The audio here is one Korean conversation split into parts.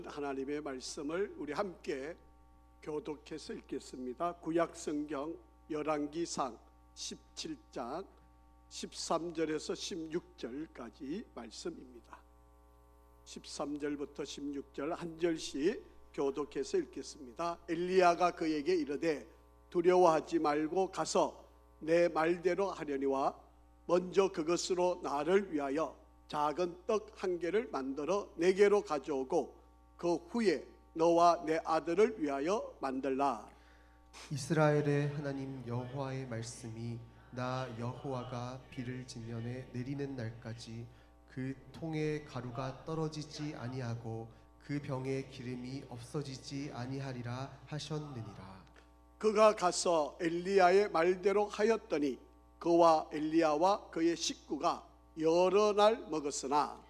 하나님의 말씀을 우리 함께 교독해서 읽겠습니다. 구약성경 열왕기상 17장 13절에서 16절까지 말씀입니다. 13절부터 16절 한 절씩 교독해서 읽겠습니다. 엘리야가 그에게 이르되 두려워하지 말고 가서 내 말대로 하려니와 먼저 그것으로 나를 위하여 작은 떡 한 개를 만들어 내게로 가져오고 그 후에 너와 내 아들을 위하여 만들라. 이스라엘의 하나님 여호와의 말씀이 나 여호와가 비를 지면에 내리는 날까지 그 통에 가루가 떨어지지 아니하고 그 병에 기름이 없어지지 아니하리라 하셨느니라. 그가 가서 엘리야의 말대로 하였더니 그와 엘리야와 그의 식구가 여러 날 먹었으나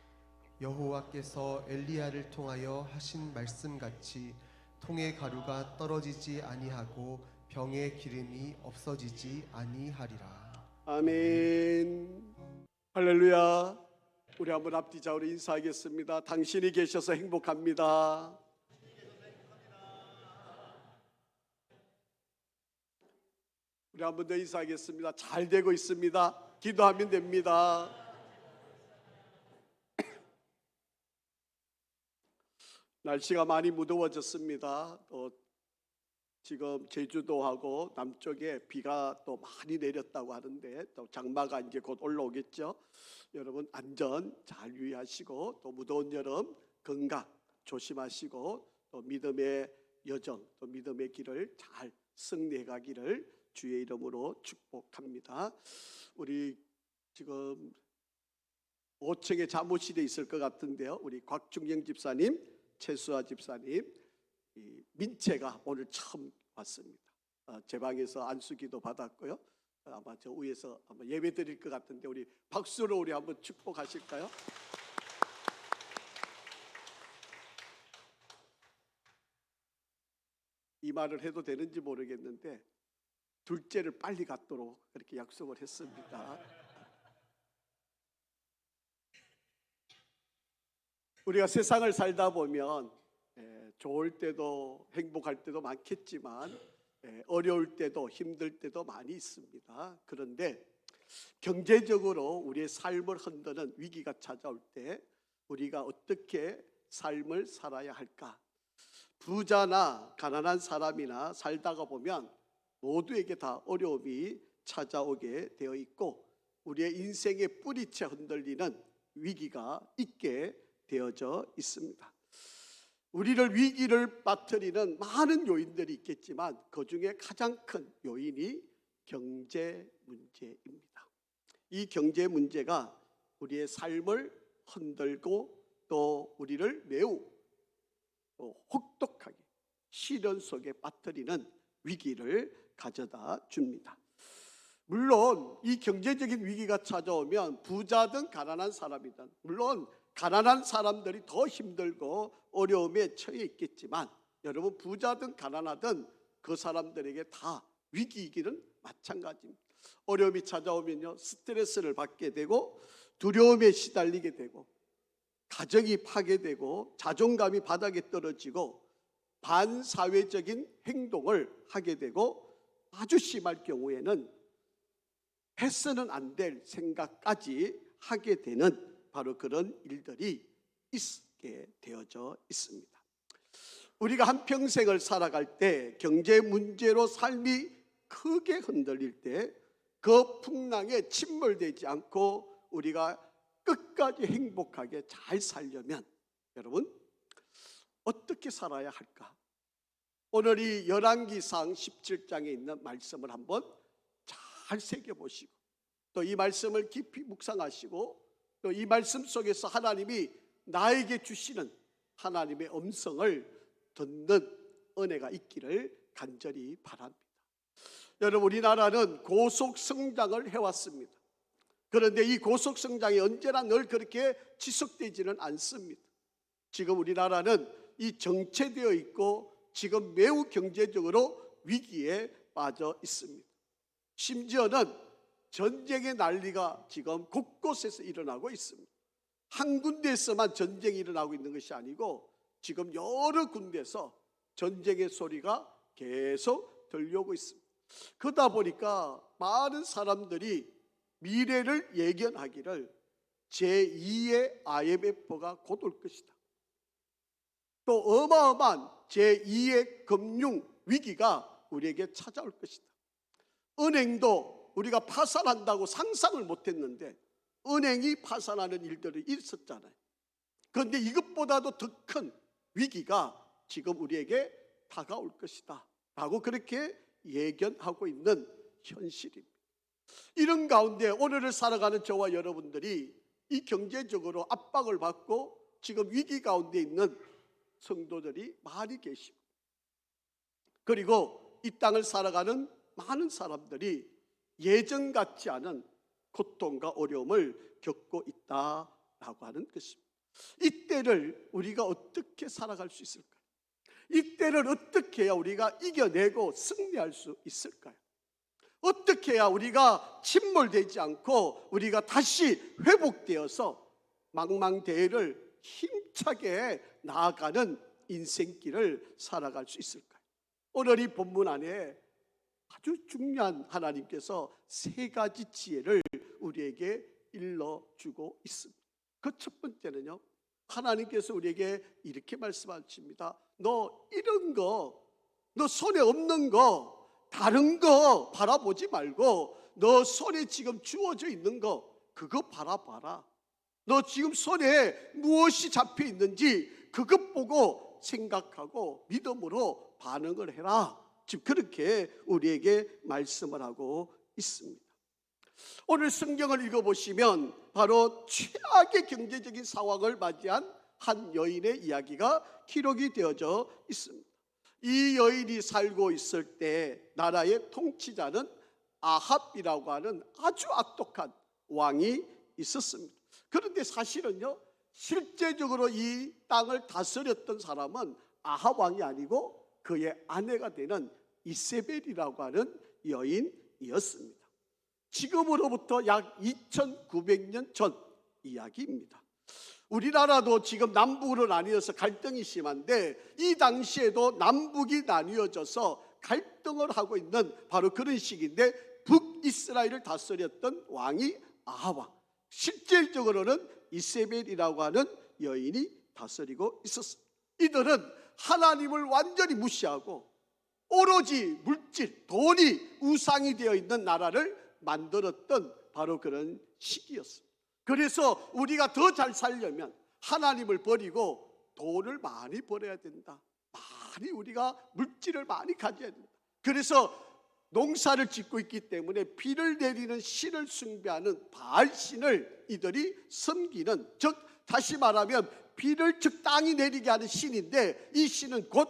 여호와께서 엘리야를 통하여 하신 말씀같이 통에 가루가 떨어지지 아니하고 병에 기름이 없어지지 아니하리라. 아멘. 할렐루야. 우리 한번 앞뒤좌우로 인사하겠습니다. 당신이 계셔서 행복합니다. 우리 한번 더 인사하겠습니다. 잘 되고 있습니다. 기도하면 됩니다. 날씨가 많이 무더워졌습니다. 또 지금 제주도하고 남쪽에 비가 또 많이 내렸다고 하는데 또 장마가 이제 곧 올라오겠죠. 여러분 안전 잘 유의하시고 또 무더운 여름 건강 조심하시고 또 믿음의 여정 또 믿음의 길을 잘 승리해 가기를 주의 이름으로 축복합니다. 우리 지금 5층에 사무실에 있을 것 같은데요. 우리 곽중영 집사님, 최수아 집사님, 민채가 오늘 처음 왔습니다. 제 방에서 안수기도 받았고요. 아마 저 위에서 아마 예배 드릴 것 같은데 우리 박수로 우리 한번 축복하실까요? 이 말을 해도 되는지 모르겠는데 둘째를 빨리 갖도록 그렇게 약속을 했습니다. 우리가 세상을 살다 보면 좋을 때도 행복할 때도 많겠지만 어려울 때도 힘들 때도 많이 있습니다. 그런데 경제적으로 우리의 삶을 흔드는 위기가 찾아올 때 우리가 어떻게 삶을 살아야 할까? 부자나 가난한 사람이나 살다가 보면 모두에게 다 어려움이 찾아오게 되어 있고 우리의 인생의 뿌리채 흔들리는 위기가 있게 되어져 있습니다. 우리를 위기를 빠뜨리는 많은 요인들이 있겠지만 그 중에 가장 큰 요인이 경제 문제입니다. 이 경제 문제가 우리의 삶을 흔들고 또 우리를 매우 혹독하게 시련 속에 빠뜨리는 위기를 가져다 줍니다. 물론 이 경제적인 위기가 찾아오면 부자든 가난한 사람이든 물론 가난한 사람들이 더 힘들고 어려움에 처해 있겠지만 여러분 부자든 가난하든 그 사람들에게 다 위기이기는 마찬가지입니다. 어려움이 찾아오면요 스트레스를 받게 되고 두려움에 시달리게 되고 가정이 파괴되고 자존감이 바닥에 떨어지고 반사회적인 행동을 하게 되고 아주 심할 경우에는 해서는 안 될 생각까지 하게 되는 바로 그런 일들이 있게 되어져 있습니다. 우리가 한평생을 살아갈 때 경제 문제로 삶이 크게 흔들릴 때 그 풍랑에 침몰되지 않고 우리가 끝까지 행복하게 잘 살려면 여러분 어떻게 살아야 할까? 오늘 이 열왕기상 17장에 있는 말씀을 한번 잘 새겨보시고 또 이 말씀을 깊이 묵상하시고 또 이 말씀 속에서 하나님이 나에게 주시는 하나님의 음성을 듣는 은혜가 있기를 간절히 바랍니다. 여러분 우리나라는 고속 성장을 해왔습니다. 그런데 이 고속 성장이 언제나 늘 그렇게 지속되지는 않습니다. 지금 우리나라는 이 정체되어 있고 지금 매우 경제적으로 위기에 빠져 있습니다. 심지어는 전쟁의 난리가 지금 곳곳에서 일어나고 있습니다. 한 군데에서만 전쟁이 일어나고 있는 것이 아니고 지금 여러 군데서 전쟁의 소리가 계속 들려오고 있습니다. 그러다 보니까 많은 사람들이 미래를 예견하기를 제2의 IMF가 곧 올 것이다. 또 어마어마한 제2의 금융 위기가 우리에게 찾아올 것이다. 은행도 우리가 파산한다고 상상을 못했는데 은행이 파산하는 일들이 있었잖아요. 그런데 이것보다도 더 큰 위기가 지금 우리에게 다가올 것이다 라고 그렇게 예견하고 있는 현실입니다. 이런 가운데 오늘을 살아가는 저와 여러분들이 이 경제적으로 압박을 받고 지금 위기 가운데 있는 성도들이 많이 계시고, 그리고 이 땅을 살아가는 많은 사람들이 예전 같지 않은 고통과 어려움을 겪고 있다라고 하는 것입니다. 이때를 우리가 어떻게 살아갈 수 있을까요? 이때를 어떻게 해야 우리가 이겨내고 승리할 수 있을까요? 어떻게 해야 우리가 침몰되지 않고 우리가 다시 회복되어서 망망대해를 힘차게 나아가는 인생길을 살아갈 수 있을까요? 오늘 이 본문 안에 아주 중요한 하나님께서 세 가지 지혜를 우리에게 일러주고 있습니다. 그 첫 번째는요, 하나님께서 우리에게 이렇게 말씀하십니다. 너 이런 거, 너 손에 없는 거, 다른 거 바라보지 말고 너 손에 지금 주어져 있는 거 그거 바라봐라. 너 지금 손에 무엇이 잡혀 있는지 그것 보고 생각하고 믿음으로 반응을 해라. 지금 그렇게 우리에게 말씀을 하고 있습니다. 오늘 성경을 읽어보시면 바로 최악의 경제적인 상황을 맞이한 한 여인의 이야기가 기록이 되어져 있습니다. 이 여인이 살고 있을 때 나라의 통치자는 아합이라고 하는 아주 악독한 왕이 있었습니다. 그런데 사실은요, 실제적으로 이 땅을 다스렸던 사람은 아합 왕이 아니고 그의 아내가 되는 이세벨이라고 하는 여인이었습니다. 지금으로부터 약 2900년 전 이야기입니다. 우리나라도 지금 남북으로 나뉘어서 갈등이 심한데 이 당시에도 남북이 나뉘어져서 갈등을 하고 있는 바로 그런 시기인데 북이스라엘을 다스렸던 왕이 아합 왕, 실질적으로는 이세벨이라고 하는 여인이 다스리고 있었습니다. 이들은 하나님을 완전히 무시하고 오로지 물질, 돈이 우상이 되어 있는 나라를 만들었던 바로 그런 시기였습니다. 그래서 우리가 더 잘 살려면 하나님을 버리고 돈을 많이 벌어야 된다. 많이 우리가 물질을 많이 가져야 된다. 그래서 농사를 짓고 있기 때문에 비를 내리는 신을 숭배하는 바알신을 이들이 섬기는, 즉 다시 말하면 비를 적당히 내리게 하는 신인데 이 신은 곧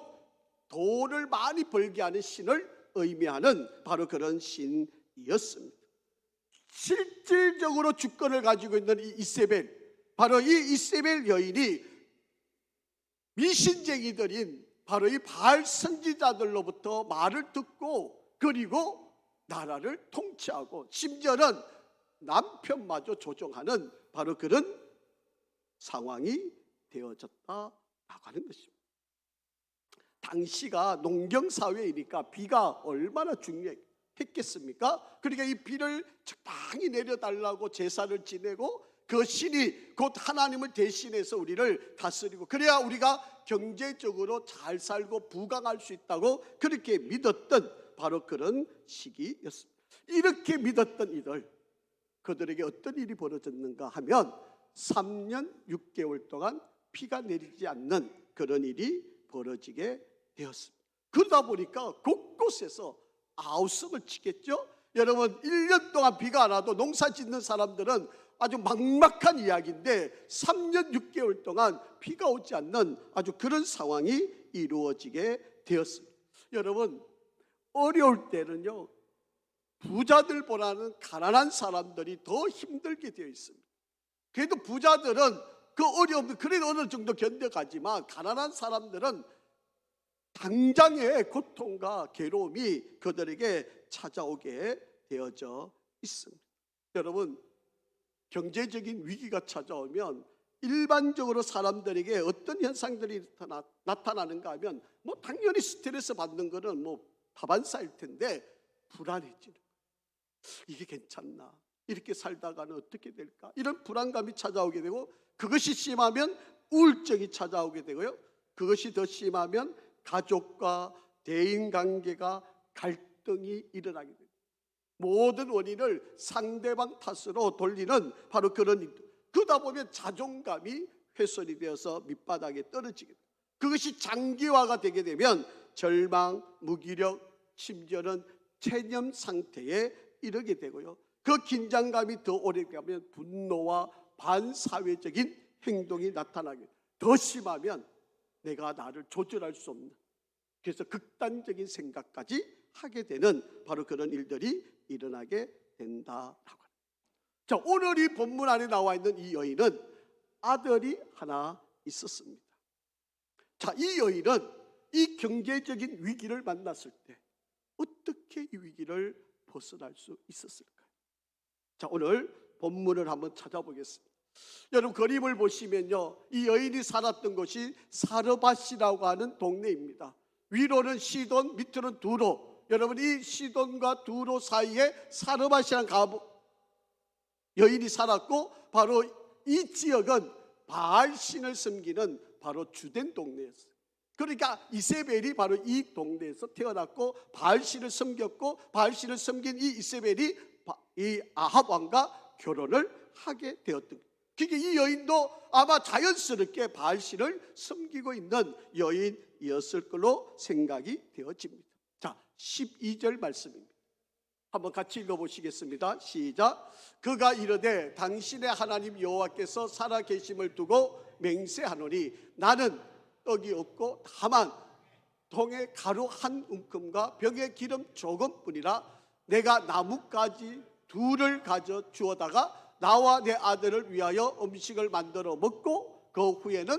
돈을 많이 벌게 하는 신을 의미하는 바로 그런 신이었습니다. 실질적으로 주권을 가지고 있는 이 이세벨, 바로 이 이세벨 여인이 미신쟁이들인 바로 이 바알 선지자들로부터 말을 듣고 그리고 나라를 통치하고 심지어는 남편마저 조종하는 바로 그런 상황이 되어졌다라고 하는 것입니다. 당시가 농경사회이니까 비가 얼마나 중요했겠습니까? 그러니까 이 비를 적당히 내려달라고 제사를 지내고 그 신이 곧 하나님을 대신해서 우리를 다스리고 그래야 우리가 경제적으로 잘 살고 부강할 수 있다고 그렇게 믿었던 바로 그런 시기였습니다. 이렇게 믿었던 이들, 그들에게 어떤 일이 벌어졌는가 하면 3년 6개월 동안 비가 내리지 않는 그런 일이 벌어지게 되었습니다. 그러다 보니까 곳곳에서 아우성을 치겠죠. 여러분 1년 동안 비가 안 와도 농사 짓는 사람들은 아주 막막한 이야기인데 3년 6개월 동안 비가 오지 않는 아주 그런 상황이 이루어지게 되었습니다. 여러분 어려울 때는요, 부자들보다는 가난한 사람들이 더 힘들게 되어 있습니다. 그래도 부자들은 그 어려움을 그래도 어느 정도 견뎌가지만 가난한 사람들은 당장의 고통과 괴로움이 그들에게 찾아오게 되어져 있습니다. 여러분 경제적인 위기가 찾아오면 일반적으로 사람들에게 어떤 현상들이 나타나는가 하면 뭐 당연히 스트레스 받는 거는 뭐 다반사일 텐데 불안해지는 거예요. 이게 괜찮나? 이렇게 살다가는 어떻게 될까? 이런 불안감이 찾아오게 되고, 그것이 심하면 우울증이 찾아오게 되고요. 그것이 더 심하면 가족과 대인관계가 갈등이 일어나게 됩니다. 모든 원인을 상대방 탓으로 돌리는 바로 그런 일들. 그러다 보면 자존감이 훼손이 되어서 밑바닥에 떨어지게 됩니다. 그것이 장기화가 되게 되면 절망, 무기력, 심지어는 체념 상태에 이르게 되고요. 그 긴장감이 더 오래가면 분노와 반사회적인 행동이 나타나게 됩니다. 더 심하면 내가 나를 조절할 수 없는, 그래서 극단적인 생각까지 하게 되는 바로 그런 일들이 일어나게 된다라고 합니다. 자, 오늘 이 본문 안에 나와 있는 이 여인은 아들이 하나 있었습니다. 자, 이 여인은 이 경제적인 위기를 만났을 때 어떻게 이 위기를 벗어날 수 있었을까요? 자, 오늘 본문을 한번 찾아보겠습니다. 여러분, 그림을 보시면요, 이 여인이 살았던 곳이 사르밧이라고 하는 동네입니다. 위로는 시돈, 밑으로는 두로. 여러분, 이 시돈과 두로 사이에 사르밧이라는 여인이 살았고, 바로 이 지역은 바알신을 섬기는 바로 주된 동네였어요. 그러니까 이세벨이 바로 이 동네에서 태어났고 바알신을 섬겼고, 바알신을 섬긴 이 이세벨이 이 아합 왕과 결혼을 하게 되었던 거예요. 그러니까 이 여인도 아마 자연스럽게 바알신을 섬기고 있는 여인이었을 걸로 생각이 되어집니다. 자, 12절 말씀입니다. 한번 같이 읽어보시겠습니다. 시작. 그가 이르되 당신의 하나님 여호와께서 살아계심을 두고 맹세하노니 나는 떡이 없고 다만 통에 가루 한 움큼과 병에 기름 조금뿐이라. 내가 나뭇가지 둘을 가져 주어다가 나와 내 아들을 위하여 음식을 만들어 먹고 그 후에는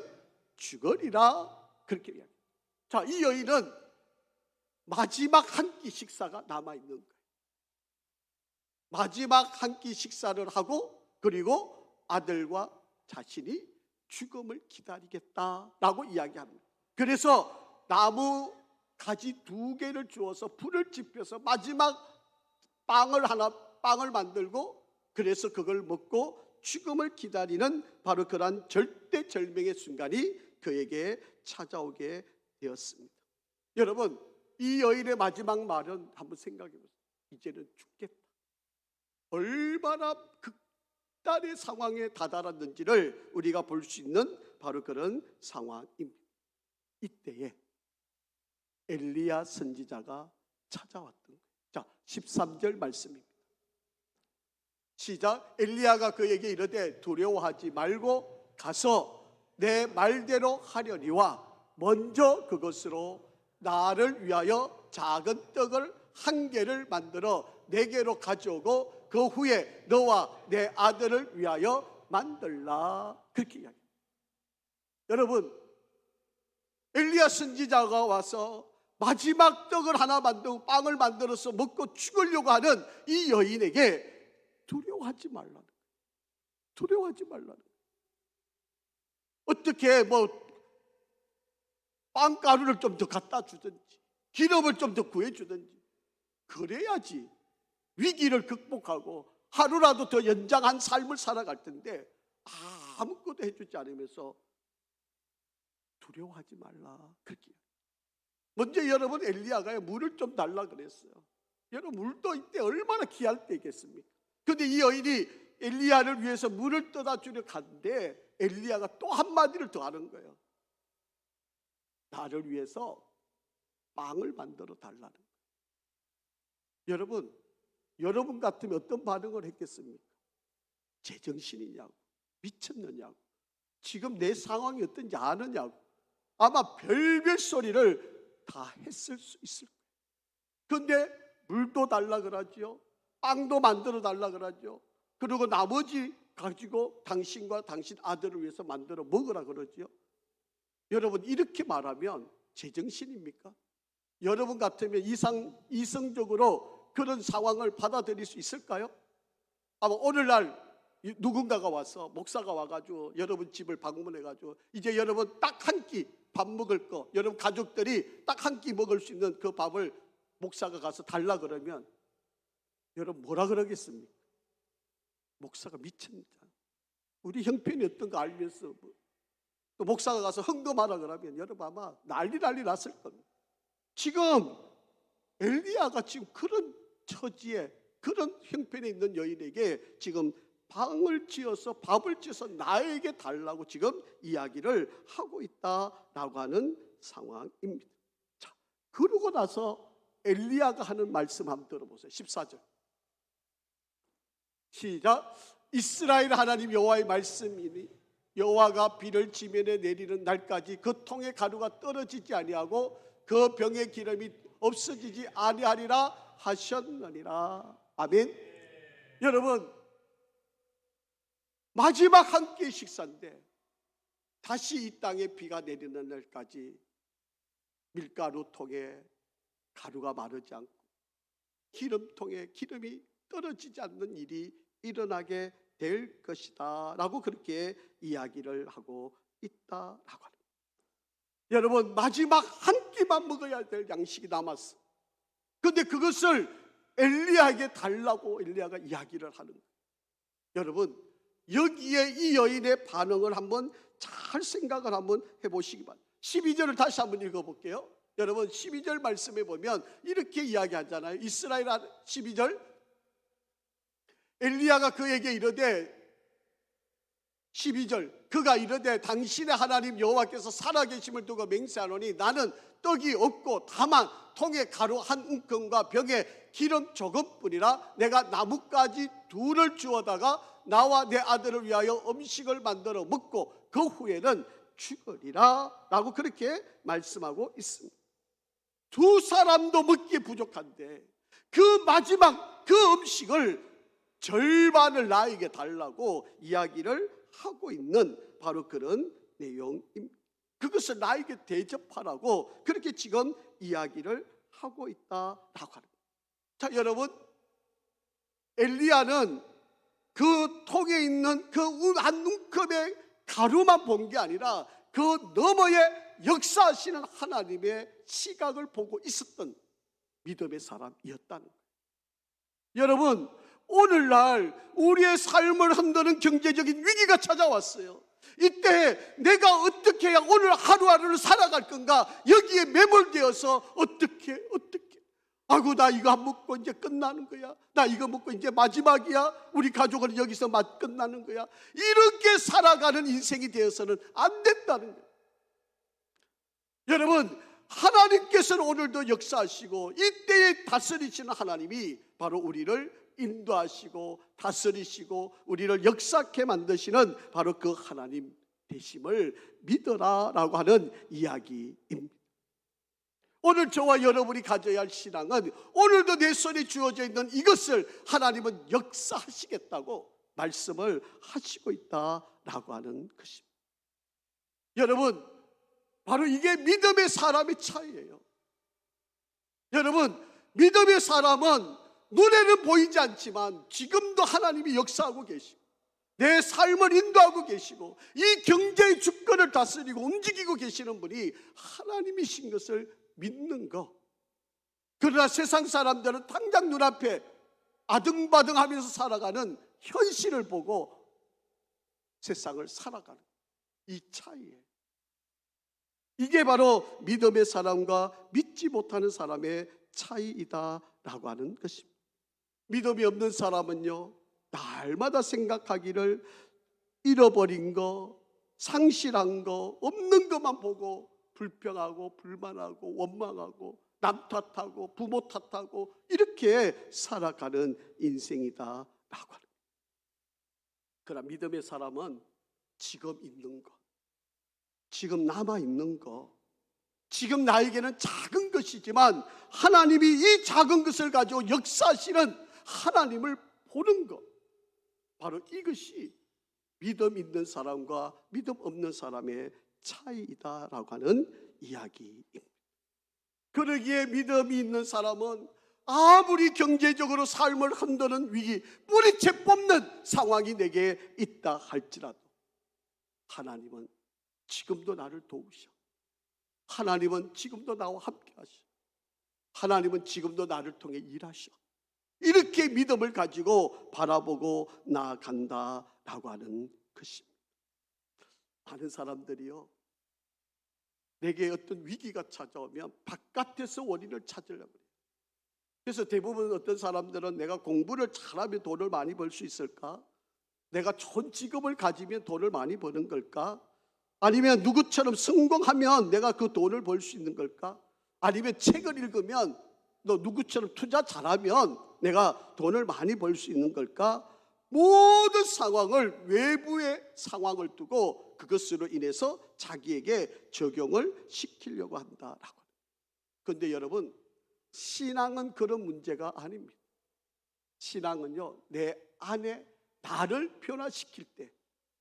죽으리라. 그렇게 이야기합니다. 자, 이 여인은 마지막 한 끼 식사가 남아있는 거예요. 마지막 한 끼 식사를 하고, 그리고 아들과 자신이 죽음을 기다리겠다라고 이야기합니다. 그래서 나무 가지 2개를 주어서 불을 지펴서 마지막 빵을 만들고, 그래서 그걸 먹고 죽음을 기다리는 바로 그러한 절대절명의 순간이 그에게 찾아오게 되었습니다. 여러분, 이 여인의 마지막 말은 한번 생각해 보세요. 이제는 죽겠다. 얼마나 극단의 상황에 다다랐는지를 우리가 볼 수 있는 바로 그런 상황입니다. 이때에 엘리야 선지자가 찾아왔던 거예요. 자, 13절 말씀입니다. 시작. 엘리야가 그에게 이르되 두려워하지 말고 가서 내 말대로 하려니와 먼저 그것으로 나를 위하여 작은 떡을 1개를 만들어 내게로 가져오고 그 후에 너와 내 아들을 위하여 만들라. 그렇게 이야기합니다. 여러분, 엘리야 선지자가 와서 마지막 떡을 하나 만들고 빵을 만들어서 먹고 죽으려고 하는 이 여인에게 두려워하지 말라는 거예요. 두려워하지 말라는 거예요. 어떻게 빵가루를 좀 더 갖다 주든지 기름을 좀 더 구해주든지 그래야지 위기를 극복하고 하루라도 더 연장한 삶을 살아갈 텐데 아무것도 해주지 않으면서 두려워하지 말라. 그렇게. 먼저 여러분, 엘리야가 물을 좀 달라 그랬어요. 여러분, 물도 이때 얼마나 귀할 때겠습니까? 그런데 이 여인이 엘리야를 위해서 물을 떠다 주려 갔는데 엘리야가 또 한마디를 더 하는 거예요. 나를 위해서 빵을 만들어 달라는 거예요. 여러분 같으면 어떤 반응을 했겠습니까? 제정신이냐고, 미쳤느냐고, 지금 내 상황이 어떤지 아느냐고, 아마 별별 소리를 다 했을 수 있을 거예요. 그런데 물도 달라 그러죠, 빵도 만들어 달라 그러죠, 그리고 나머지 가지고 당신과 당신 아들을 위해서 만들어 먹으라 그러죠. 여러분, 이렇게 말하면 제정신입니까? 여러분 같으면 이성적으로 그런 상황을 받아들일 수 있을까요? 아마 오늘날 누군가가 와서 목사가 와가지고 여러분 집을 방문해가지고 이제 여러분 딱 한 끼 밥 먹을 거, 여러분 가족들이 딱 한 끼 먹을 수 있는 그 밥을 목사가 가서 달라 그러면 여러분 뭐라 그러겠습니까? 목사가 미쳤다. 우리 형편이 어떤 거 알면서 또 목사가 가서 헌금하라 그러면 여러분 아마 난리 났을 겁니다. 지금 엘리야가 지금 그런 처지에 그런 형편에 있는 여인에게 지금 방을 지어서 밥을 지어서 나에게 달라고 지금 이야기를 하고 있다라고 하는 상황입니다. 자, 그러고 나서 엘리야가 하는 말씀 한번 들어보세요. 14절 시작. 이스라엘 하나님 여호와의 말씀이니 여호와가 비를 지면에 내리는 날까지 그 통의 가루가 떨어지지 아니하고 그 병의 기름이 없어지지 아니하리라 하셨느니라. 아멘. 여러분 마지막 한 끼 식사인데 다시 이 땅에 비가 내리는 날까지 밀가루통에 가루가 마르지 않고 기름통에 기름이 떨어지지 않는 일이 일어나게 될 것이다 라고 그렇게 이야기를 하고 있다라고 합니다. 여러분 마지막 한 끼만 먹어야 될 양식이 남았어. 그런데 그것을 엘리야에게 달라고 엘리야가 이야기를 하는 거예요. 여러분 여기에 이 여인의 반응을 한번 잘 생각을 한번 해보시기 바랍니다. 12절을 다시 한번 읽어볼게요. 여러분 12절 말씀에 보면 이렇게 이야기하잖아요. 이스라엘 12절 엘리야가 그에게 이르되 12절 그가 이르되 당신의 하나님 여호와께서 살아계심을 두고 맹세하노니 나는 떡이 없고 다만 통에 가루 한 움큼과 병에 기름 조금뿐이라 내가 나뭇가지 둘을 주워다가 나와 내 아들을 위하여 음식을 만들어 먹고 그 후에는 죽으리라 라고 그렇게 말씀하고 있습니다. 두 사람도 먹기에 부족한데 그 마지막 그 음식을 절반을 나에게 달라고 이야기를 하고 있는 바로 그런 내용입니다. 그것을 나에게 대접하라고 그렇게 지금 이야기를 하고 있다라고 합니다. 자, 여러분 엘리야는 그 통에 있는 그 한 움큼의 가루만 본 게 아니라 그 너머에 역사하시는 하나님의 시각을 보고 있었던 믿음의 사람이었다는 거예요. 여러분 오늘날 우리의 삶을 흔드는 경제적인 위기가 찾아왔어요. 이때 내가 어떻게 해야 오늘 하루하루를 살아갈 건가 여기에 매몰되어서 어떻게 아이고 나 이거 안 먹고 이제 끝나는 거야. 나 이거 먹고 이제 마지막이야. 우리 가족은 여기서 끝나는 거야. 이렇게 살아가는 인생이 되어서는 안 된다는 거예요. 여러분 하나님께서는 오늘도 역사하시고 이때에 다스리시는 하나님이 바로 우리를 인도하시고 다스리시고 우리를 역사케 만드시는 바로 그 하나님 되심을 믿어라라고 하는 이야기입니다. 오늘 저와 여러분이 가져야 할 신앙은 오늘도 내 손에 주어져 있는 이것을 하나님은 역사하시겠다고 말씀을 하시고 있다라고 하는 것입니다. 여러분 바로 이게 믿음의 사람의 차이예요. 여러분 믿음의 사람은 눈에는 보이지 않지만 지금도 하나님이 역사하고 계시고 내 삶을 인도하고 계시고 이 경제의 주권을 다스리고 움직이고 계시는 분이 하나님이신 것을 믿는 거. 그러나 세상 사람들은 당장 눈앞에 아등바등하면서 살아가는 현실을 보고 세상을 살아가는 이 차이예요. 이게 바로 믿음의 사람과 믿지 못하는 사람의 차이이다라고 하는 것입니다. 믿음이 없는 사람은요 날마다 생각하기를 잃어버린 거, 상실한 거, 없는 것만 보고 불평하고 불만하고 원망하고 남 탓하고 부모 탓하고 이렇게 살아가는 인생이다라고 합니다. 그러나 믿음의 사람은 지금 있는 것, 지금 남아있는 것, 지금 나에게는 작은 것이지만 하나님이 이 작은 것을 가지고 역사하시는 하나님을 보는 것, 바로 이것이 믿음 있는 사람과 믿음 없는 사람의 차이다라고 하는 이야기입니다. 그러기에 믿음이 있는 사람은 아무리 경제적으로 삶을 흔드는 위기, 뿌리채 뽑는 상황이 내게 있다 할지라도 하나님은 지금도 나를 도우셔. 하나님은 지금도 나와 함께 하셔. 하나님은 지금도 나를 통해 일하셔. 이렇게 믿음을 가지고 바라보고 나아간다라고 하는 것입니다. 많은 사람들이요, 내게 어떤 위기가 찾아오면 바깥에서 원인을 찾으려고 해요. 그래서 대부분 어떤 사람들은 내가 공부를 잘하면 돈을 많이 벌 수 있을까? 내가 좋은 직업을 가지면 돈을 많이 버는 걸까? 아니면 누구처럼 성공하면 내가 그 돈을 벌 수 있는 걸까? 아니면 책을 읽으면 너 누구처럼 투자 잘하면 내가 돈을 많이 벌 수 있는 걸까? 모든 상황을, 외부의 상황을 두고 그것으로 인해서 자기에게 적용을 시키려고 한다라고. 그런데 여러분, 신앙은 그런 문제가 아닙니다. 신앙은요, 내 안에 나를 변화시킬 때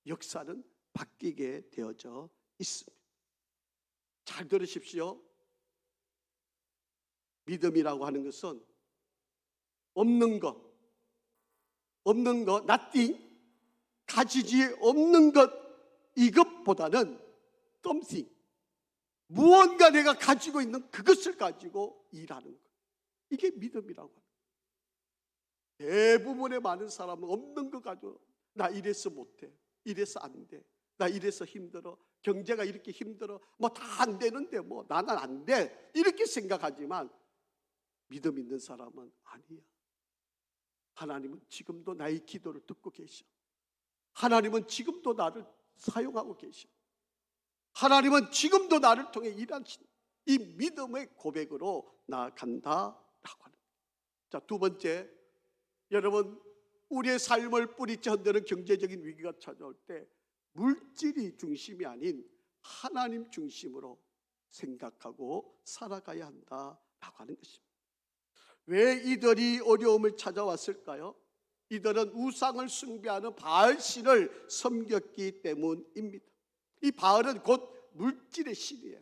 역사는 바뀌게 되어져 있습니다. 잘 들으십시오. 믿음이라고 하는 것은 없는 것, nothing, 가지지 없는 것, 이것보다는 something, 무언가 내가 가지고 있는 그것을 가지고 일하는 것. 이게 믿음이라고 합니다. 대부분의 많은 사람은 없는 것 가지고 나 이래서 못해, 이래서 안 돼, 나 이래서 힘들어, 경제가 이렇게 힘들어, 뭐 다 안 되는데 뭐 나는 안 돼, 이렇게 생각하지만 믿음 있는 사람은 아니야. 하나님은 지금도 나의 기도를 듣고 계셔. 하나님은 지금도 나를 사용하고 계셔. 하나님은 지금도 나를 통해 일하신 이 믿음의 고백으로 나아간다라고 하는. 자, 두 번째, 여러분, 우리의 삶을 뿌리째 흔드는 경제적인 위기가 찾아올 때 물질이 중심이 아닌 하나님 중심으로 생각하고 살아가야 한다라고 하는 것입니다. 왜 이들이 어려움을 찾아왔을까요? 이들은 우상을 숭배하는 바알신을 섬겼기 때문입니다. 이 바알은 곧 물질의 신이에요.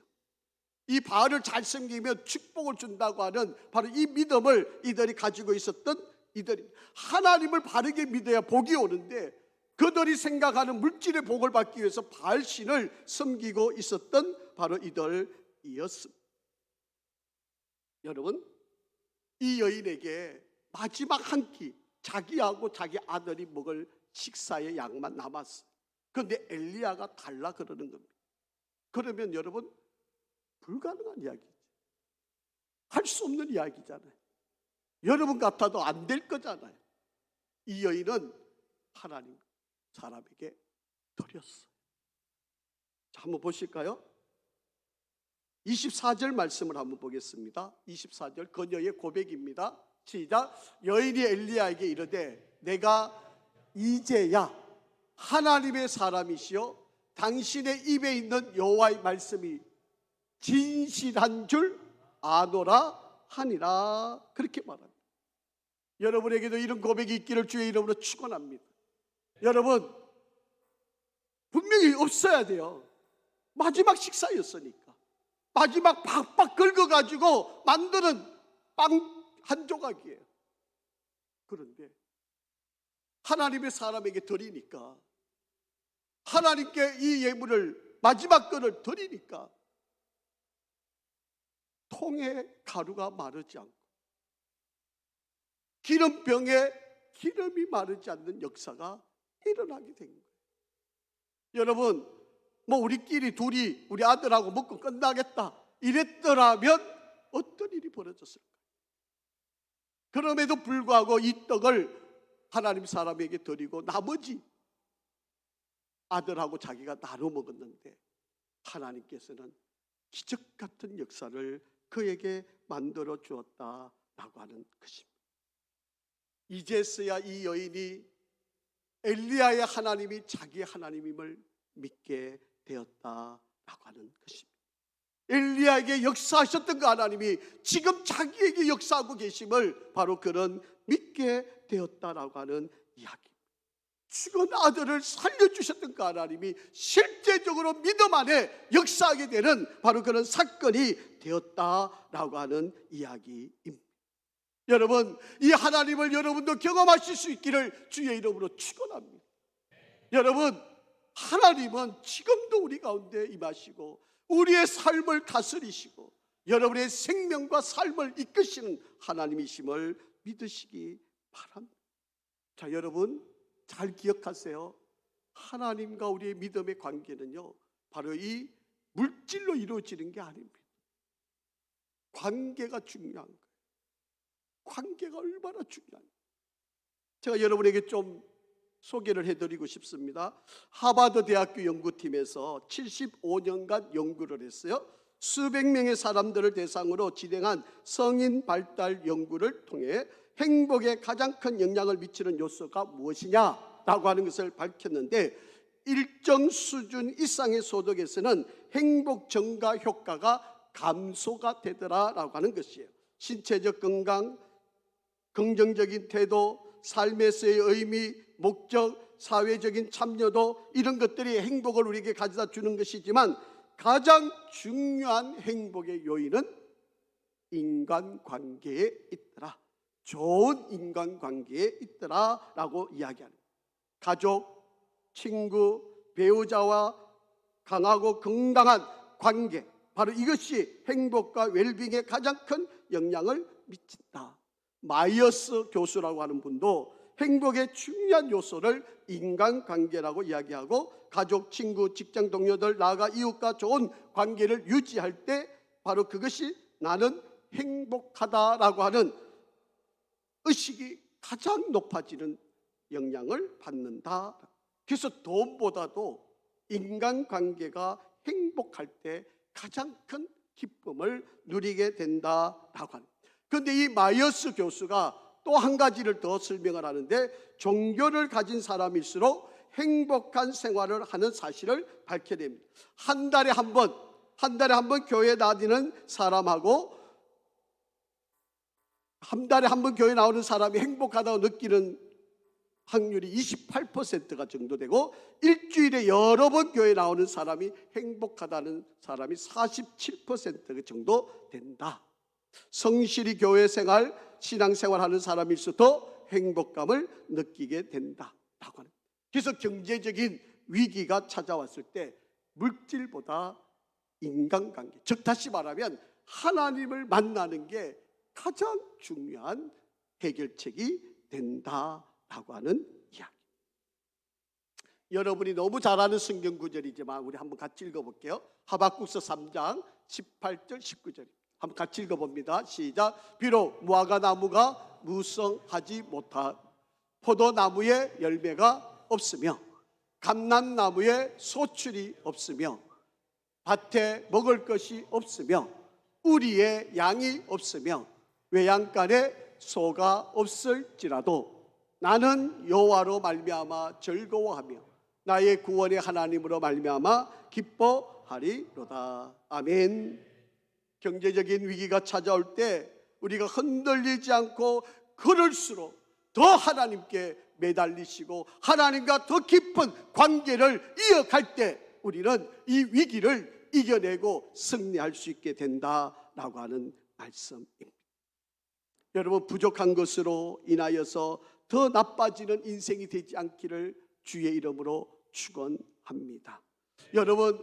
이 바알을 잘 섬기면 축복을 준다고 하는 바로 이 믿음을 이들이 가지고 있었던 이들이, 하나님을 바르게 믿어야 복이 오는데 그들이 생각하는 물질의 복을 받기 위해서 바알신을 섬기고 있었던 바로 이들이었습니다. 여러분, 이 여인에게 마지막 한 끼, 자기하고 자기 아들이 먹을 식사의 양만 남았어요. 그런데 엘리야가 달라 그러는 겁니다. 그러면 여러분, 불가능한 이야기죠. 할 수 없는 이야기잖아요. 여러분 같아도 안 될 거잖아요. 이 여인은 하나님 사람에게 드렸어요. 자, 한번 보실까요? 24절 말씀을 한번 보겠습니다. 24절, 그녀의 고백입니다. 시작. 여인이 엘리야에게 이르되 내가 이제야 하나님의 사람이시여 당신의 입에 있는 여호와의 말씀이 진실한 줄 아노라 하니라. 그렇게 말합니다. 여러분에게도 이런 고백이 있기를 주의 이름으로 축원합니다. 여러분, 분명히 없어야 돼요. 마지막 식사였으니까. 마지막 박박 긁어가지고 만드는 빵 한 조각이에요. 그런데 하나님의 사람에게 드리니까, 하나님께 이 예물을, 마지막 거를 드리니까 통에 가루가 마르지 않고 기름병에 기름이 마르지 않는 역사가 일어나게 된 거예요. 여러분, 뭐 우리끼리 둘이 우리 아들하고 먹고 끝나겠다 이랬더라면 어떤 일이 벌어졌을까? 그럼에도 불구하고 이 떡을 하나님 사람에게 드리고 나머지 아들하고 자기가 나눠 먹었는데 하나님께서는 기적 같은 역사를 그에게 만들어 주었다라고 하는 것입니다. 이제서야 이 여인이 엘리야의 하나님이 자기의 하나님임을 믿게 되었다라고 하는 것입니다. 엘리야에게 역사하셨던 그 하나님이 지금 자기에게 역사하고 계심을 바로 그런 믿게 되었다라고 하는 이야기. 죽은 아들을 살려주셨던 그 하나님이 실제적으로 믿음 안에 역사하게 되는 바로 그런 사건이 되었다라고 하는 이야기입니다. 여러분, 이 하나님을 여러분도 경험하실 수 있기를 주의 이름으로 축원합니다. 여러분, 하나님은 지금도 우리 가운데 임하시고 우리의 삶을 다스리시고 여러분의 생명과 삶을 이끄시는 하나님이심을 믿으시기 바랍니다. 자, 여러분 잘 기억하세요. 하나님과 우리의 믿음의 관계는요, 바로 이 물질로 이루어지는 게 아닙니다. 관계가 중요한 거예요. 관계가 얼마나 중요한가. 제가 여러분에게 좀 소개를 해드리고 싶습니다. 하버드 대학교 연구팀에서 75년간 연구를 했어요. 수백 명의 사람들을 대상으로 진행한 성인 발달 연구를 통해 행복에 가장 큰 영향을 미치는 요소가 무엇이냐라고 하는 것을 밝혔는데, 일정 수준 이상의 소득에서는 행복 증가 효과가 감소가 되더라라고 하는 것이에요. 신체적 건강, 긍정적인 태도, 삶에서의 의미, 목적, 사회적인 참여도, 이런 것들이 행복을 우리에게 가져다 주는 것이지만 가장 중요한 행복의 요인은 인간관계에 있더라. 좋은 인간관계에 있더라라고 이야기합니다. 가족, 친구, 배우자와 강하고 건강한 관계, 바로 이것이 행복과 웰빙에 가장 큰 영향을 미친다. 마이어스 교수라고 하는 분도 행복의 중요한 요소를 인간관계라고 이야기하고, 가족, 친구, 직장 동료들, 나아가 이웃과 좋은 관계를 유지할 때 바로 그것이 나는 행복하다라고 하는 의식이 가장 높아지는 영향을 받는다. 그래서 돈보다도 인간관계가 행복할 때 가장 큰 기쁨을 누리게 된다라고 합니다. 그런데 이 마이어스 교수가 또 한 가지를 더 설명을 하는데, 종교를 가진 사람일수록 행복한 생활을 하는 사실을 밝혀냅니다. 한 달에 한 번 교회 다니는 사람하고 한 달에 한 번 교회 나오는 사람이 행복하다고 느끼는 확률이 28%가 정도 되고, 일주일에 여러 번 교회 나오는 사람이 행복하다는 사람이 47% 정도 된다. 성실히 교회 생활, 신앙생활 하는 사람일수록 행복감을 느끼게 된다라고 합니다. 그래서 경제적인 위기가 찾아왔을 때 물질보다 인간관계, 즉 다시 말하면 하나님을 만나는 게 가장 중요한 해결책이 된다라고 하는 이야기. 여러분이 너무 잘 아는 성경 구절이지만 우리 한번 같이 읽어볼게요. 하박국서 3장 18절 19절 한번 같이 읽어봅니다. 시작. 비록 무화과 나무가 무성하지 못하, 포도나무에 열매가 없으며 감람나무에 소출이 없으며 밭에 먹을 것이 없으며 우리의 양이 없으며 외양간에 소가 없을지라도 나는 여호와로 말미암아 즐거워하며 나의 구원의 하나님으로 말미암아 기뻐하리로다. 아멘. 경제적인 위기가 찾아올 때 우리가 흔들리지 않고 그럴수록 더 하나님께 매달리시고 하나님과 더 깊은 관계를 이어갈 때 우리는 이 위기를 이겨내고 승리할 수 있게 된다라고 하는 말씀입니다. 여러분, 부족한 것으로 인하여서 더 나빠지는 인생이 되지 않기를 주의 이름으로 축원합니다. 여러분,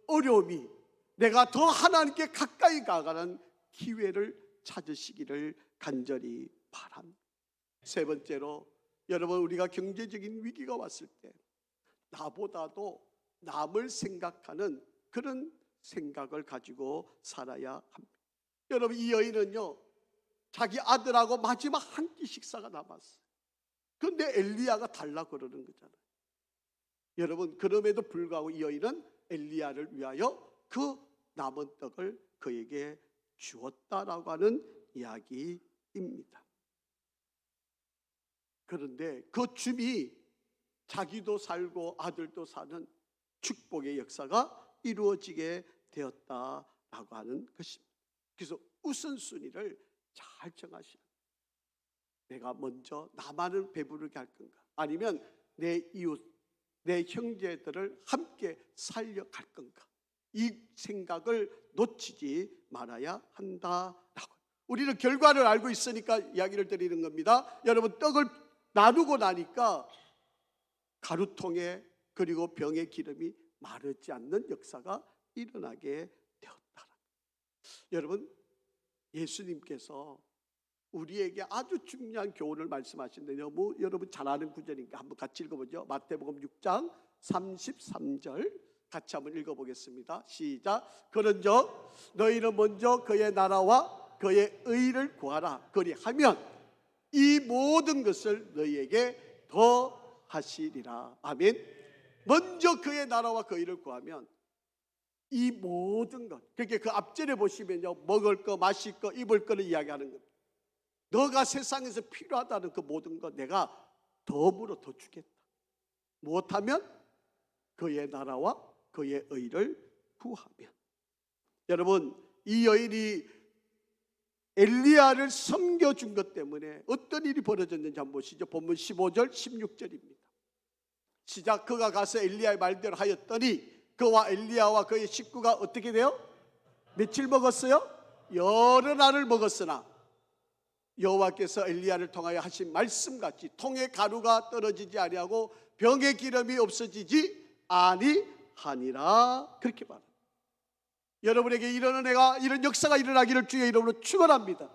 어려움이 내가 더 하나님께 가까이 가가는 기회를 찾으시기를 간절히 바랍니다. 세 번째로, 여러분, 우리가 경제적인 위기가 왔을 때 나보다도 남을 생각하는 그런 생각을 가지고 살아야 합니다. 여러분, 이 여인은요, 자기 아들하고 마지막 한 끼 식사가 남았어요. 그런데 엘리야가 달라고 그러는 거잖아요. 여러분, 그럼에도 불구하고 이 여인은 엘리야를 위하여 그 남은 떡을 그에게 주었다라고 하는 이야기입니다. 그런데 그 줌이 자기도 살고 아들도 사는 축복의 역사가 이루어지게 되었다라고 하는 것입니다. 그래서 우선순위를 잘 정하시는, 내가 먼저 나만을 배부르게 할 건가, 아니면 내 이웃, 내 형제들을 함께 살려갈 건가, 이 생각을 놓치지 말아야 한다라고. 우리는 결과를 알고 있으니까 이야기를 드리는 겁니다. 여러분, 떡을 나누고 나니까 가루통에 그리고 병의 기름이 마르지 않는 역사가 일어나게 되었다. 여러분, 예수님께서 우리에게 아주 중요한 교훈을 말씀하시는데 너무 여러분 잘 아는 구절이니까 한번 같이 읽어보죠. 마태복음 6장 33절 같이 한번 읽어보겠습니다. 시작. 그런즉 너희는 먼저 그의 나라와 그의 의를 구하라. 그리하면 이 모든 것을 너희에게 더 하시리라. 아멘. 먼저 그의 나라와 그 의를 구하면 이 모든 것, 그러니까 그 앞절에 보시면요, 먹을 거, 마실 거, 입을 거를 이야기하는 겁니다. 너가 세상에서 필요하다는 그 모든 것 내가 덤으로 더 주겠다. 무엇하면? 그의 나라와 그의 의를 구하면. 여러분, 이 여인이 엘리야를 섬겨준 것 때문에 어떤 일이 벌어졌는지 한번 보시죠. 본문 15절 16절입니다. 시작. 그가 가서 엘리야의 말대로 하였더니 그와 엘리야와 그의 식구가 어떻게 돼요? 며칠 먹었어요? 여러 날을 먹었으나 여호와께서 엘리야를 통하여 하신 말씀같이 통에 가루가 떨어지지 아니하고 병의 기름이 없어지지 아니하니라. 그렇게 말합니다. 여러분에게 이런 은혜가, 이런 역사가 일어나기를 주의 이름으로 축원합니다.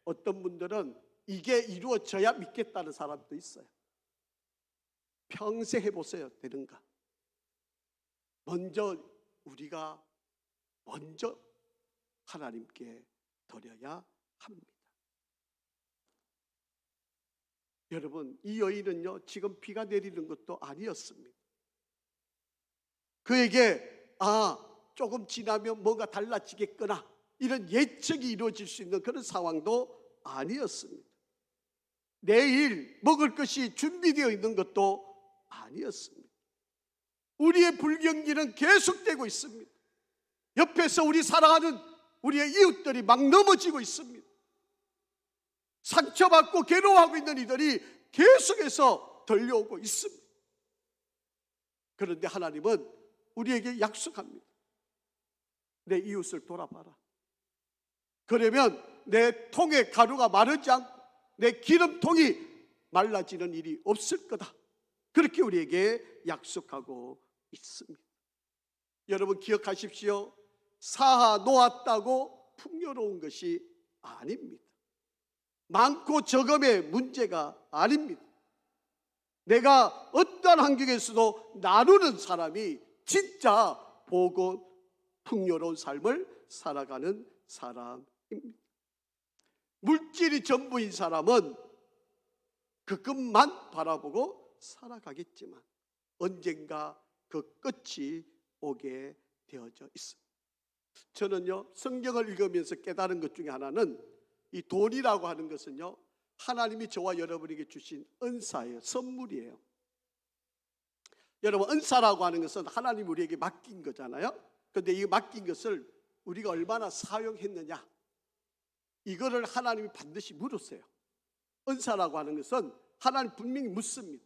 어떤 분들은 이게 이루어져야 믿겠다는 사람도 있어요. 평생 해보세요. 되는가? 우리가 먼저 하나님께 드려야 합니다. 여러분, 이 여인은요, 지금 비가 내리는 것도 아니었습니다. 그에게 조금 지나면 뭔가 달라지겠거나 이런 예측이 이루어질 수 있는 그런 상황도 아니었습니다. 내일 먹을 것이 준비되어 있는 것도 아니었습니다. 우리의 불경기는 계속되고 있습니다. 옆에서 우리 사랑하는 우리의 이웃들이 막 넘어지고 있습니다. 상처받고 괴로워하고 있는 이들이 계속해서 들려오고 있습니다. 그런데 하나님은 우리에게 약속합니다. 내 이웃을 돌아봐라. 그러면 내 통에 가루가 마르지 않고 내 기름통이 말라지는 일이 없을 거다. 그렇게 우리에게 약속하고 있습니다. 여러분 기억하십시오. 사하 놓았다고 풍요로운 것이 아닙니다. 많고 적음의 문제가 아닙니다. 내가 어떤 환경에서도 나누는 사람이 진짜 보고 풍요로운 삶을 살아가는 사람입니다. 물질이 전부인 사람은 그 끝만 바라보고 살아가겠지만 언젠가 그 끝이 오게 되어져 있습니다. 저는요, 성경을 읽으면서 깨달은 것 중에 하나는 이 돈이라고 하는 것은요, 하나님이 저와 여러분에게 주신 은사예요. 선물이에요. 여러분, 은사라고 하는 것은 하나님이 우리에게 맡긴 거잖아요. 그런데 이 맡긴 것을 우리가 얼마나 사용했느냐, 이거를 하나님이 반드시 물으세요. 은사라고 하는 것은 하나님 분명히 묻습니다.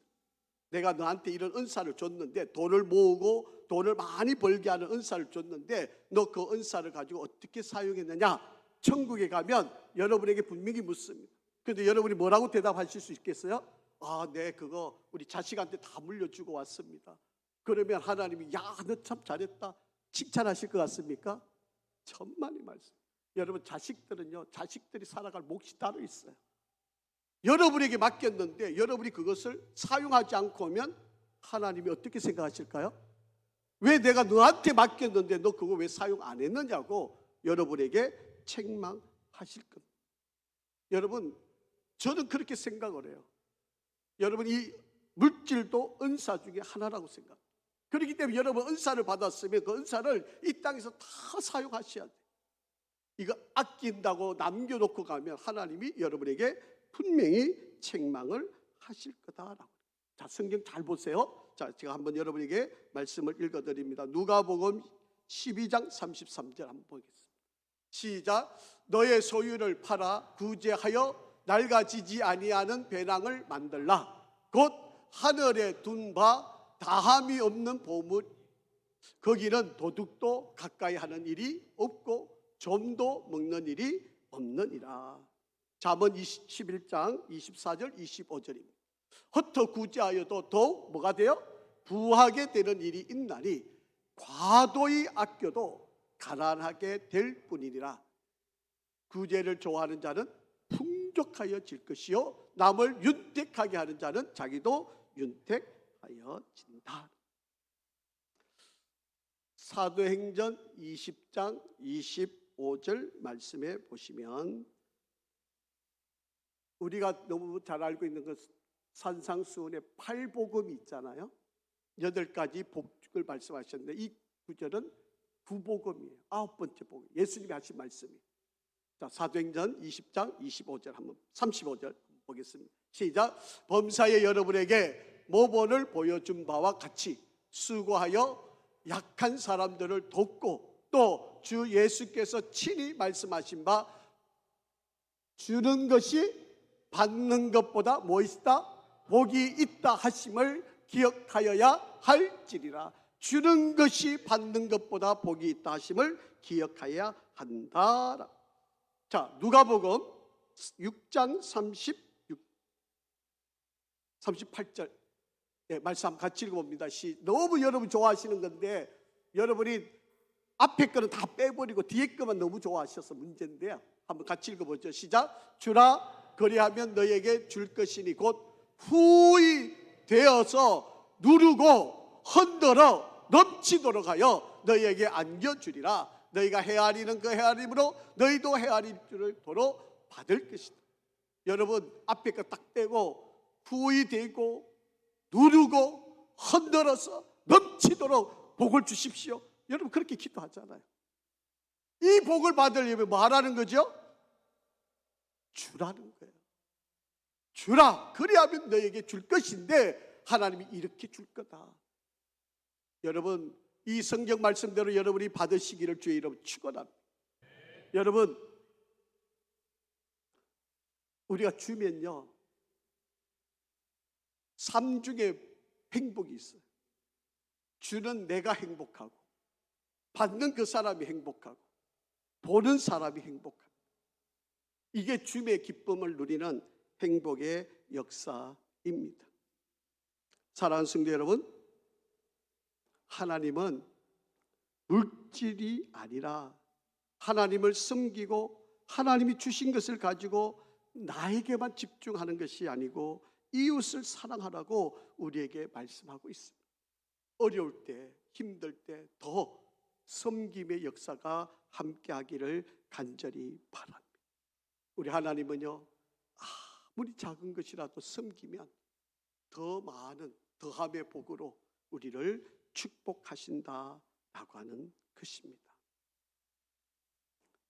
내가 너한테 이런 은사를 줬는데, 돈을 모으고 돈을 많이 벌게 하는 은사를 줬는데 너 그 은사를 가지고 어떻게 사용했느냐, 천국에 가면 여러분에게 분명히 묻습니다. 그런데 여러분이 뭐라고 대답하실 수 있겠어요? 네, 그거 우리 자식한테 다 물려주고 왔습니다. 그러면 하나님이 야, 너 참 잘했다 칭찬하실 것 같습니까? 천만의 말씀. 여러분, 자식들은요, 자식들이 살아갈 몫이 따로 있어요. 여러분에게 맡겼는데 여러분이 그것을 사용하지 않고 오면 하나님이 어떻게 생각하실까요? 왜 내가 너한테 맡겼는데 너 그거 왜 사용 안 했느냐고 여러분에게 책망하실 겁니다. 여러분, 저는 그렇게 생각을 해요. 여러분, 이 물질도 은사 중에 하나라고 생각합니다. 그렇기 때문에 여러분 은사를 받았으면 그 은사를 이 땅에서 다 사용하셔야 돼요. 이거 아낀다고 남겨놓고 가면 하나님이 여러분에게 분명히 책망을 하실 거다라고. 자, 성경 잘 보세요. 자, 제가 한번 여러분에게 말씀을 읽어드립니다. 누가복음 12장 33절 한번 보겠습니다. 시작. 너의 소유를 팔아 구제하여 낡아지지 아니하는 배낭을 만들라. 곧 하늘에 둔 바 다함이 없는 보물, 거기는 도둑도 가까이 하는 일이 없고 좀도 먹는 일이 없느니라. 잠언 21장 24절 25절입니다. 헛터 구제하여도 더욱 뭐가 돼요? 부하게 되는 일이 있나니 과도히 아껴도 가난하게 될 뿐이니라. 구제를 좋아하는 자는 풍족하여 질 것이요 남을 윤택하게 하는 자는 자기도 윤택하여 진다. 사도행전 20장 25절 말씀에 보시면 우리가 너무 잘 알고 있는 것 산상수훈의 8복음이 있잖아요. 8가지 복을 말씀하셨는데 이 구절은 9복음이에요. 9번째 복음. 예수님이 하신 말씀이. 자, 사도행전 20장 25절 한번 35절 보겠습니다. 시작. 범사에 여러분에게 모본을 보여준 바와 같이 수고하여 약한 사람들을 돕고 또 주 예수께서 친히 말씀하신 바 주는 것이 받는 것보다 뭐 있다? 복이 있다 하심을 기억하여야 할지니라. 주는 것이 받는 것보다 복이 있다 하심을 기억하여야 한다. 자, 누가복음 6장 38절 말씀 같이 읽어봅니다. 너무 여러분 좋아하시는 건데 여러분이 앞에 거는 다 빼버리고 뒤에 거만 너무 좋아하셔서 문제인데요. 한번 같이 읽어보죠. 시작. 주라 그리하면 너에게 줄 것이니 곧 후히 되어서 누르고 흔들어 넘치도록 하여 너희에게 안겨주리라. 너희가 헤아리는 그 헤아림으로 너희도 헤아릴 줄을 도로 받을 것이다. 여러분 앞에 거 딱 빼고 후히 되고 누르고 흔들어서 넘치도록 복을 주십시오. 여러분 그렇게 기도하잖아요. 이 복을 받으려면 뭐 하라는 거죠? 주라는 거예요. 주라 그리하면 너에게 줄 것인데 하나님이 이렇게 줄 거다. 여러분 이 성경 말씀대로 여러분이 받으시기를 주의 이름으로 축원합니다. 여러분 우리가 주면요 삶 중에 행복이 있어요. 주는 내가 행복하고 받는 그 사람이 행복하고 보는 사람이 행복하고 이게 주의 기쁨을 누리는 행복의 역사입니다. 사랑하는 성도 여러분, 하나님은 물질이 아니라 하나님을 섬기고 하나님이 주신 것을 가지고 나에게만 집중하는 것이 아니고 이웃을 사랑하라고 우리에게 말씀하고 있습니다. 어려울 때, 힘들 때 더 섬김의 역사가 함께하기를 간절히 바랍니다. 우리 하나님은요 아무리 작은 것이라도 섬기면 더 많은 더함의 복으로 우리를 축복하신다라고 하는 것입니다.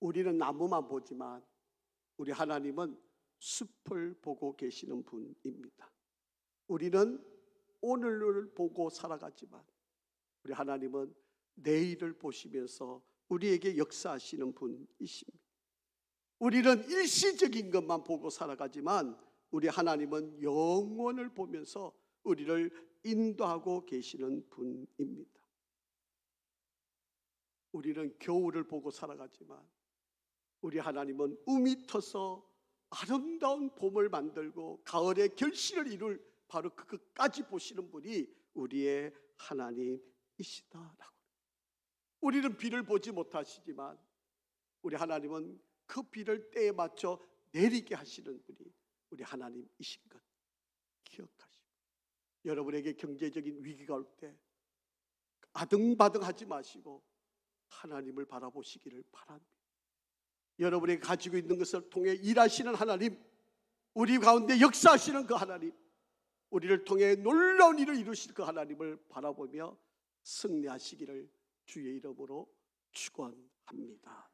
우리는 나무만 보지만 우리 하나님은 숲을 보고 계시는 분입니다. 우리는 오늘을 보고 살아가지만 우리 하나님은 내일을 보시면서 우리에게 역사하시는 분이십니다. 우리는 일시적인 것만 보고 살아가지만 우리 하나님은 영원을 보면서 우리를 인도하고 계시는 분입니다. 우리는 겨울을 보고 살아가지만 우리 하나님은 움이 터서 아름다운 봄을 만들고 가을의 결실을 이룰 바로 그것까지 보시는 분이 우리의 하나님이시다라고. 우리는 비를 보지 못하시지만 우리 하나님은 그 비를 때에 맞춰 내리게 하시는 분이 우리 하나님이신 것 기억하시고, 여러분에게 경제적인 위기가 올 때 아등바등하지 마시고 하나님을 바라보시기를 바랍니다. 여러분이 가지고 있는 것을 통해 일하시는 하나님, 우리 가운데 역사하시는 그 하나님, 우리를 통해 놀라운 일을 이루실 그 하나님을 바라보며 승리하시기를 주의 이름으로 축원합니다.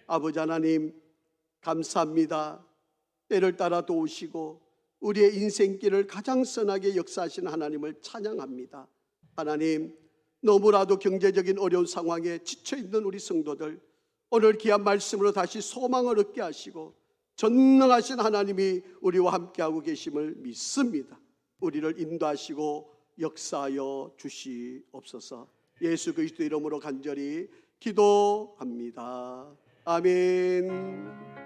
아버지 하나님 감사합니다. 때를 따라 도우시고 우리의 인생길을 가장 선하게 역사하시는 하나님을 찬양합니다. 하나님, 너무나도 경제적인 어려운 상황에 지쳐있는 우리 성도들, 오늘 귀한 말씀으로 다시 소망을 얻게 하시고 전능하신 하나님이 우리와 함께하고 계심을 믿습니다. 우리를 인도하시고 역사하여 주시옵소서. 예수 그리스도 이름으로 간절히 기도합니다. 아멘.